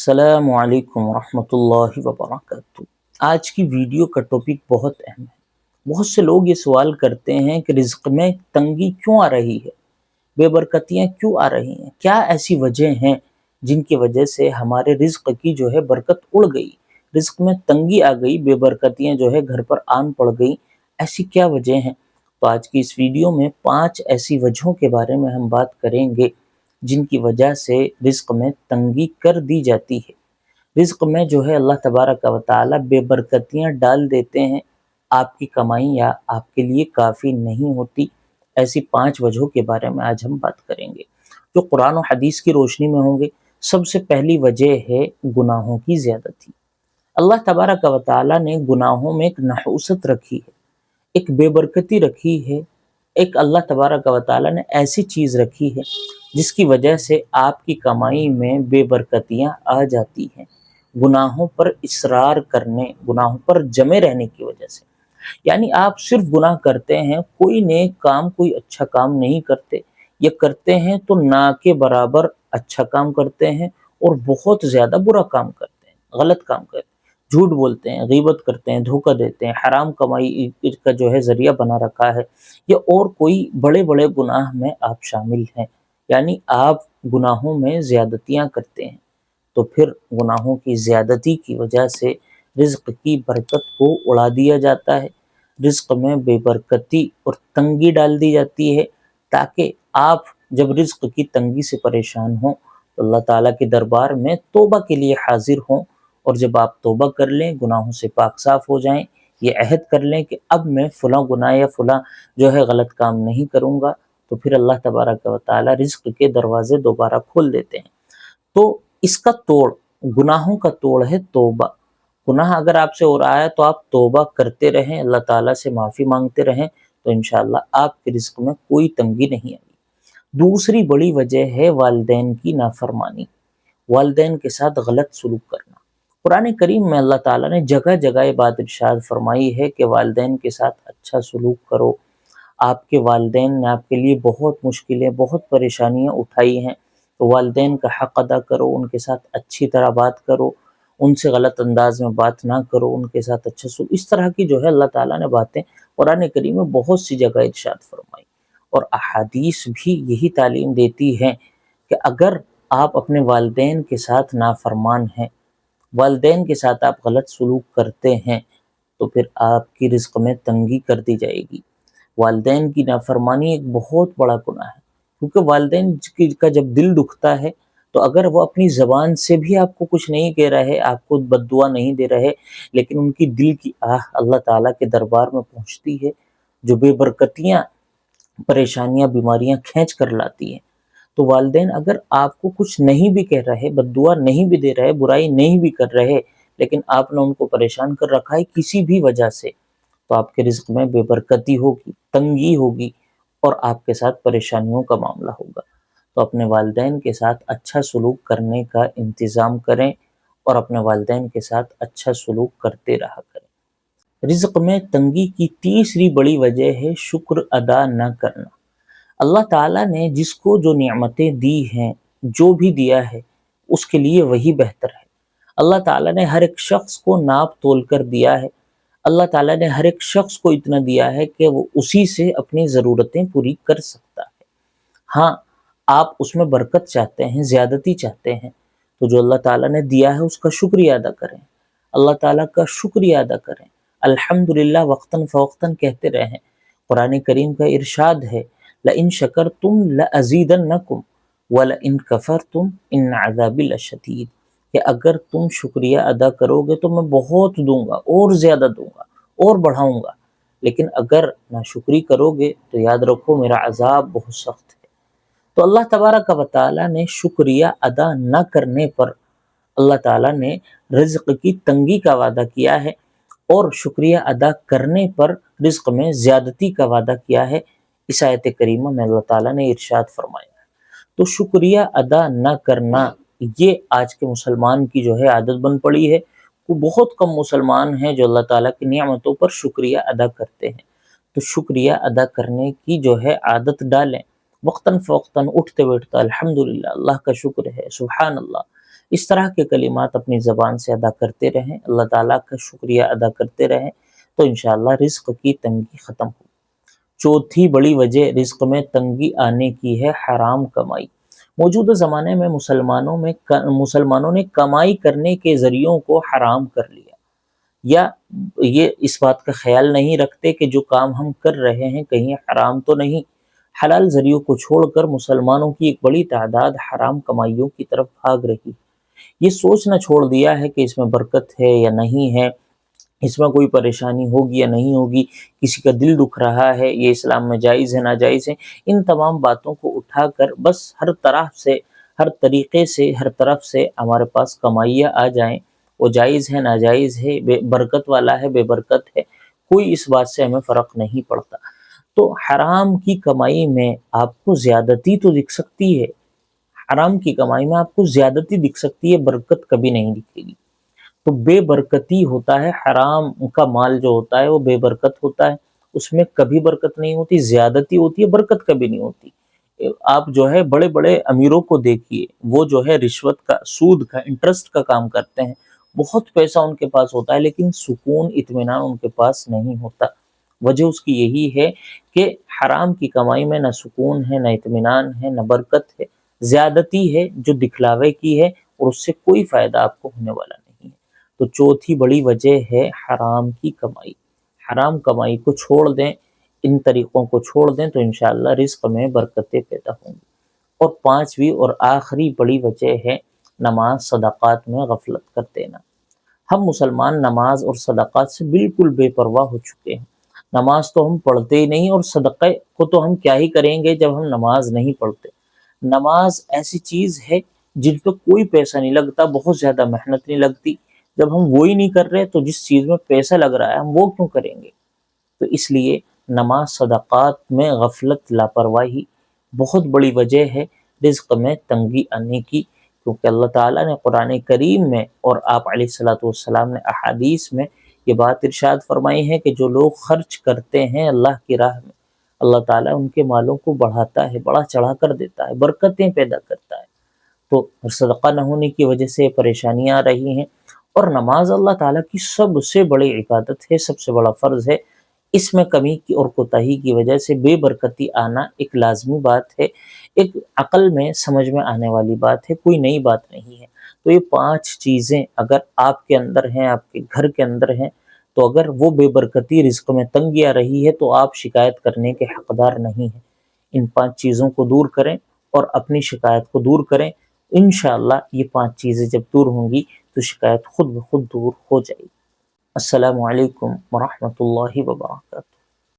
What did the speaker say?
السلام علیکم ورحمۃ اللہ وبرکاتہ۔ آج کی ویڈیو کا ٹاپک بہت اہم ہے۔ بہت سے لوگ یہ سوال کرتے ہیں کہ رزق میں تنگی کیوں آ رہی ہے، بے برکتیاں کیوں آ رہی ہیں، کیا ایسی وجہ ہیں جن کی وجہ سے ہمارے رزق کی برکت اڑ گئی، رزق میں تنگی آ گئی، بے برکتیاں گھر پر آن پڑ گئی، ایسی کیا وجہ ہیں؟ تو آج کی اس ویڈیو میں 5 ایسی وجہوں کے بارے میں ہم بات کریں گے جن کی وجہ سے رزق میں تنگی کر دی جاتی ہے۔ رزق میں اللہ تبارک و تعالی بے برکتیاں ڈال دیتے ہیں، آپ کی کمائی یا آپ کے لیے کافی نہیں ہوتی۔ ایسی 5 وجہوں کے بارے میں آج ہم بات کریں گے جو قرآن و حدیث کی روشنی میں ہوں گے۔ سب سے پہلی وجہ ہے گناہوں کی زیادتی۔ اللہ تبارک و تعالی نے گناہوں میں ایک نحوست رکھی ہے، ایک بے برکتی رکھی ہے، ایک اللہ تبارک و تعالی نے ایسی چیز رکھی ہے جس کی وجہ سے آپ کی کمائی میں بے برکتیاں آ جاتی ہیں، گناہوں پر اصرار کرنے، گناہوں پر جمے رہنے کی وجہ سے۔ یعنی آپ صرف گناہ کرتے ہیں، کوئی نیک کام، کوئی اچھا کام نہیں کرتے، یا کرتے ہیں تو نہ کے برابر اچھا کام کرتے ہیں اور بہت زیادہ برا کام کرتے ہیں، غلط کام کرتے ہیں، جھوٹ بولتے ہیں، غیبت کرتے ہیں، دھوکہ دیتے ہیں، حرام کمائی کا ذریعہ بنا رکھا ہے، یا اور کوئی بڑے بڑے گناہ میں آپ شامل ہیں۔ یعنی آپ گناہوں میں زیادتیاں کرتے ہیں، تو پھر گناہوں کی زیادتی کی وجہ سے رزق کی برکت کو اڑا دیا جاتا ہے، رزق میں بے برکتی اور تنگی ڈال دی جاتی ہے، تاکہ آپ جب رزق کی تنگی سے پریشان ہوں تو اللہ تعالیٰ کے دربار میں توبہ کے لیے حاضر ہوں، اور جب آپ توبہ کر لیں، گناہوں سے پاک صاف ہو جائیں، یہ عہد کر لیں کہ اب میں فلاں گناہ یا فلاں غلط کام نہیں کروں گا، تو پھر اللہ تبارک و تعالیٰ رزق کے دروازے دوبارہ کھول دیتے ہیں۔ تو اس کا توڑ، گناہوں کا توڑ ہے توبہ۔ گناہ اگر آپ سے ہو رہا ہے تو آپ توبہ کرتے رہیں، اللہ تعالیٰ سے معافی مانگتے رہیں، تو انشاءاللہ آپ کے رزق میں کوئی تنگی نہیں آئے گی۔ دوسری بڑی وجہ ہے والدین کی نافرمانی، والدین کے ساتھ غلط سلوک کرنا۔ قرآن کریم میں اللہ تعالیٰ نے جگہ جگہ یہ بات ارشاد فرمائی ہے کہ والدین کے ساتھ اچھا سلوک کرو۔ آپ کے والدین نے آپ کے لیے بہت مشکلیں، بہت پریشانیاں اٹھائی ہیں، تو والدین کا حق ادا کرو، ان کے ساتھ اچھی طرح بات کرو، ان سے غلط انداز میں بات نہ کرو، ان کے ساتھ اچھا سلوک۔ اس طرح کی اللہ تعالیٰ نے باتیں قرآن کریم میں بہت سی جگہ ارشاد فرمائی، اور احادیث بھی یہی تعلیم دیتی ہیں کہ اگر آپ اپنے والدین کے ساتھ نافرمان ہیں، والدین کے ساتھ آپ غلط سلوک کرتے ہیں، تو پھر آپ کی رزق میں تنگی کر دی جائے گی۔ والدین کی نافرمانی ایک بہت بڑا گناہ ہے، کیونکہ والدین کا جب دل دکھتا ہے تو اگر وہ اپنی زبان سے بھی آپ کو کچھ نہیں کہہ رہے، آپ کو بد دعا نہیں دے رہے، لیکن ان کی دل کی آہ اللہ تعالیٰ کے دربار میں پہنچتی ہے، جو بے برکتیاں، پریشانیاں، بیماریاں کھینچ کر لاتی ہیں۔ تو والدین اگر آپ کو کچھ نہیں بھی کہہ رہے، بد دعا نہیں بھی دے رہے، برائی نہیں بھی کر رہے، لیکن آپ نے ان کو پریشان کر رکھا ہے کسی بھی وجہ سے، تو آپ کے رزق میں بے برکتی ہوگی، تنگی ہوگی، اور آپ کے ساتھ پریشانیوں کا معاملہ ہوگا۔ تو اپنے والدین کے ساتھ اچھا سلوک کرنے کا انتظام کریں، اور اپنے والدین کے ساتھ اچھا سلوک کرتے رہا کریں۔ رزق میں تنگی کی تیسری بڑی وجہ ہے شکر ادا نہ کرنا۔ اللہ تعالیٰ نے جس کو جو نعمتیں دی ہیں، جو بھی دیا ہے، اس کے لیے وہی بہتر ہے۔ اللہ تعالیٰ نے ہر ایک شخص کو ناپ تول کر دیا ہے، اللہ تعالیٰ نے ہر ایک شخص کو اتنا دیا ہے کہ وہ اسی سے اپنی ضرورتیں پوری کر سکتا ہے۔ ہاں، آپ اس میں برکت چاہتے ہیں، زیادتی چاہتے ہیں، تو جو اللہ تعالیٰ نے دیا ہے اس کا شکریہ ادا کریں، اللہ تعالیٰ کا شکریہ ادا کریں، الحمدللہ وقتاً فوقتاً کہتے رہیں۔ قرآن کریم کا ارشاد ہے، لَإِن شَكَرْتُمْ لَأَزِيدَنَّكُمْ وَلَإِن كَفَرْتُمْ إِنَّ عَذَابِي لَشَدِيدٌ، کہ اگر تم شکریہ ادا کرو گے تو میں بہت دوں گا، اور زیادہ دوں گا، اور بڑھاؤں گا، لیکن اگر ناشکری کرو گے تو یاد رکھو میرا عذاب بہت سخت ہے۔ تو اللہ تبارک و تعالیٰ نے شکریہ ادا نہ کرنے پر اللہ تعالیٰ نے رزق کی تنگی کا وعدہ کیا ہے، اور شکریہ ادا کرنے پر رزق میں زیادتی کا وعدہ کیا ہے۔ اس آیت کریمہ میں اللہ تعالیٰ نے ارشاد فرمایا ہے۔ تو شکریہ ادا نہ کرنا یہ آج کے مسلمان کی عادت بن پڑی ہے۔ وہ بہت کم مسلمان ہیں جو اللہ تعالیٰ کی نعمتوں پر شکریہ ادا کرتے ہیں۔ تو شکریہ ادا کرنے کی عادت ڈالیں، وقتاً فوقتاً اٹھتے بیٹھتا الحمدللہ، اللہ کا شکر ہے، سبحان اللہ، اس طرح کے کلمات اپنی زبان سے ادا کرتے رہیں، اللہ تعالیٰ کا شکریہ ادا کرتے رہیں، تو انشاءاللہ رزق کی تنگی ختم ہو۔ چوتھی بڑی وجہ رزق میں تنگی آنے کی ہے حرام کمائی۔ موجودہ زمانے میں مسلمانوں نے کمائی کرنے کے ذریعوں کو حرام کر لیا، یا یہ اس بات کا خیال نہیں رکھتے کہ جو کام ہم کر رہے ہیں کہیں حرام تو نہیں۔ حلال ذریعوں کو چھوڑ کر مسلمانوں کی ایک بڑی تعداد حرام کمائیوں کی طرف بھاگ رہی ہے۔ یہ سوچنا چھوڑ دیا ہے کہ اس میں برکت ہے یا نہیں ہے، اس میں کوئی پریشانی ہوگی یا نہیں ہوگی، کسی کا دل دکھ رہا ہے، یہ اسلام میں جائز ہے ناجائز ہے۔ ان تمام باتوں کو اٹھا کر بس ہر طریقے سے ہر طرف سے ہمارے پاس کمائیاں آ جائیں، وہ جائز ہے ناجائز ہے، برکت والا ہے بے برکت ہے، کوئی اس بات سے ہمیں فرق نہیں پڑتا۔ تو حرام کی کمائی میں آپ کو زیادتی تو دکھ سکتی ہے، حرام کی کمائی میں آپ کو زیادتی دکھ سکتی ہے، برکت کبھی نہیں دکھے گی۔ تو بے برکتی ہوتا ہے، حرام کا مال جو ہوتا ہے وہ بے برکت ہوتا ہے، اس میں کبھی برکت نہیں ہوتی، زیادتی ہوتی ہے، برکت کبھی نہیں ہوتی۔ آپ جو ہے بڑے بڑے امیروں کو دیکھیے، وہ جو ہے رشوت کا، سود کا، انٹرسٹ کا کام کرتے ہیں، بہت پیسہ ان کے پاس ہوتا ہے لیکن سکون اطمینان ان کے پاس نہیں ہوتا۔ وجہ اس کی یہی ہے کہ حرام کی کمائی میں نہ سکون ہے، نہ اطمینان ہے، نہ برکت ہے، زیادتی ہے جو دکھلاوے کی ہے، اور اس سے کوئی فائدہ آپ کو ہونے والا نہیں ہے۔ تو چوتھی بڑی وجہ ہے حرام کی کمائی۔ حرام کمائی کو چھوڑ دیں، ان طریقوں کو چھوڑ دیں تو انشاءاللہ رزق میں برکتیں پیدا ہوں گی۔ اور پانچویں اور آخری بڑی وجہ ہے نماز صدقات میں غفلت کر دینا۔ ہم مسلمان نماز اور صدقات سے بالکل بے پرواہ ہو چکے ہیں۔ نماز تو ہم پڑھتے ہی نہیں، اور صدقے کو تو ہم کیا ہی کریں گے جب ہم نماز نہیں پڑھتے۔ نماز ایسی چیز ہے جن پہ کوئی پیسہ نہیں لگتا، بہت زیادہ محنت نہیں لگتی۔ جب ہم وہی نہیں کر رہے تو جس چیز میں پیسہ لگ رہا ہے ہم وہ کیوں کریں گے؟ تو اس لیے نماز صدقات میں غفلت، لاپرواہی بہت بڑی وجہ ہے رزق میں تنگی آنے کی، کیونکہ اللہ تعالیٰ نے قرآن کریم میں اور آپ علیہ الصلوۃ والسلام نے احادیث میں یہ بات ارشاد فرمائی ہے کہ جو لوگ خرچ کرتے ہیں اللہ کی راہ میں، اللہ تعالیٰ ان کے مالوں کو بڑھاتا ہے، بڑا چڑھا کر دیتا ہے، برکتیں پیدا کرتا ہے۔ تو صدقہ نہ ہونے کی وجہ سے پریشانیاں آ رہی ہیں، اور نماز اللہ تعالیٰ کی سب سے بڑی عبادت ہے، سب سے بڑا فرض ہے۔ اس میں کمی کی اور کوتاہی کی وجہ سے بے برکتی آنا ایک لازمی بات ہے، ایک عقل میں سمجھ میں آنے والی بات ہے، کوئی نئی بات نہیں ہے۔ تو یہ پانچ چیزیں اگر آپ کے اندر ہیں، آپ کے گھر کے اندر ہیں، تو اگر وہ بے برکتی، رزق میں تنگی آ رہی ہے تو آپ شکایت کرنے کے حقدار نہیں ہیں۔ ان پانچ چیزوں کو دور کریں اور اپنی شکایت کو دور کریں، انشاءاللہ یہ پانچ چیزیں جب دور ہوں گی تو شکایت خود بخود دور ہو جائے گی۔ السلام علیکم ورحمۃ اللہ وبرکاتہ۔